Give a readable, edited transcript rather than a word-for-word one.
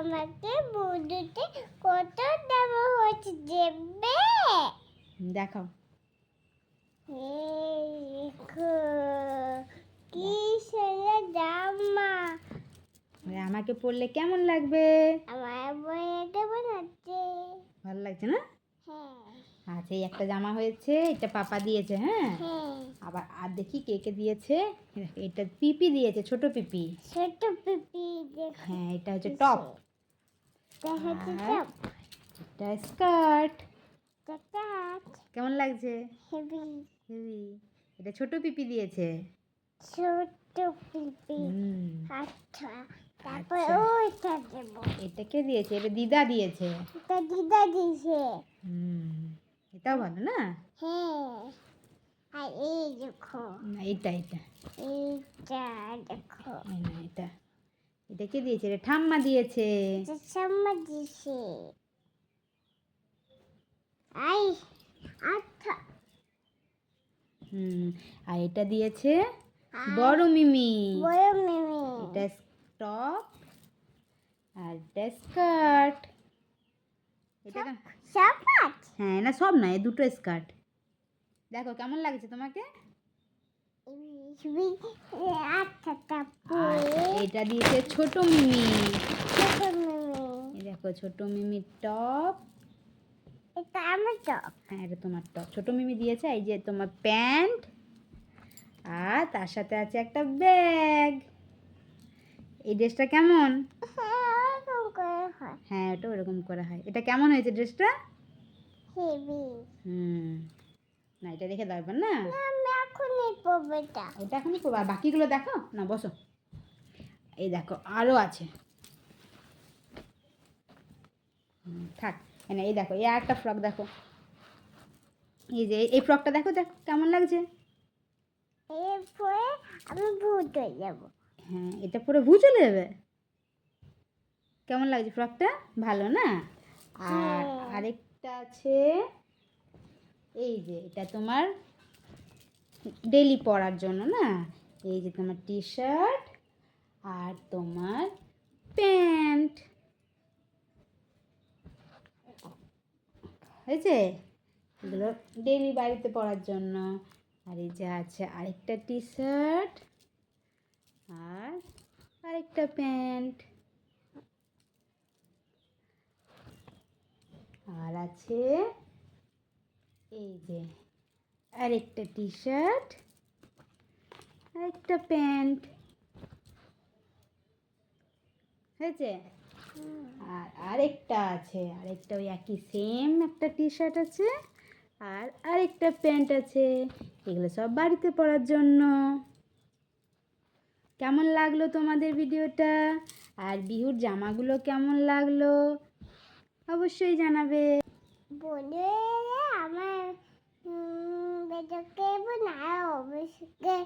আমাকে বুড়িতে কত জামা হয়েছে দেবে? দেখাও। এই দেখো, কি সুন্দর জামা। আমাকে পরলে কেমন লাগবে? আমার বইয়ে কেমন আছে? ভালো লাগছে না? হ্যাঁ আচ্ছা, এই একটা জামা হয়েছে, এটা পাপা দিয়েছে। হ্যাঁ, হ্যাঁ, আবার আর দেখি কে কে দিয়েছে। এটা পিপি দিয়েছে, ছোট পিপি। ছোট পিপি দেখো। হ্যাঁ, এটা হচ্ছে টপ। দেখাতে আর চাও? এটা স্কার্ট। দেখাত কেমন লাগছে? হেভি। হেভি। এটা ছোট পিপি দিয়েছে। ছোট পিপি। হুম। আচ্ছা, তারপর আচ্ছা, ওইটা দেবো। এটা কে দিয়েছে? এটা দিদা দিয়েছে। এটা দিদা দিছে। হুম, এটাও ভালো না? হ্যাঁ, আর এই দেখো, না, এটা এটা এইটা দেখো, এই না, এটা এটা কে দিয়েছে? এটা ঠাম্মা দিয়েছে। এটা সাম্মা দিছে। আই, আচ্ছা, হুম, আর এটা দিয়েছে আর বড় মিমি। বড় মিমি। এটা টপ আর এটা স্কার্ট। এটা সাপাত। হ্যাঁ, না সব না, এই দুটো স্কার্ট। দেখো কেমন লাগছে তোমাকে? আচ্ছা, তারপর আর এটা দিয়েছে ছোট মিমি। ছোট মিমি। এই দেখো ছোট মিমির টপ। এটা আমার টপ। হ্যাঁ, এটা তোমার টপ। ছোট মিমি দিয়েছে। এই যে তোমার প্যান্ট, আর তার সাথে আছে একটা ব্যাগ। এই ড্রেসটা কেমন? হ্যাঁ, ওরকম করে হয়। হ্যাঁ, ওটা ওরকম করা হয়। এটা কেমন হয়েছে ড্রেসটা? হেভি। হুম, না এটা দেখে দরকার না, না, আমি এখনই পরবো এটা। ওটা এখনই করবো। আর বাকিগুলো দেখো না, বসো। এই দেখো আরও আছে। থাক। না, এই দেখো, এই আর একটা ফ্রক দেখো। এই যে এই ফ্রকটা দেখো, দেখো কেমন লাগছে। এরপরে আমি ভূত হয়ে যাবো। হ্যাঁ, এটা পরে ভূ চলে যাবে। কেমন লাগছে ফ্রকটা? ভালো না? আর হ্যাঁ। আরেকটা আছে, এই যে এটা তোমার ডেলি পরার জন্য না। এই যে তোমার টি শার্ট আর তোমার প্যান্ট হয়েছে। এগুলো ডেলি বাড়িতে পরার জন্য। আর এই যে আছে আরেকটা টি শার্ট আর আরেকটা প্যান্ট। আর আছে এই যে আরেকটা টি শার্ট আরেকটা প্যান্ট হয়েছে। আর আরেকটা আছে, আরেকটা ওই একই সেম একটা টি শার্ট আছে আর আরেকটা প্যান্ট আছে। এগুলো সব বাড়িতে পরার জন্য। কেমন লাগলো তোমাদের ভিডিওটা? আর বিহুর জামাগুলো কেমন লাগলো অবশ্যই জানাবে। বলে আমার বেটাকে না অবশ্যই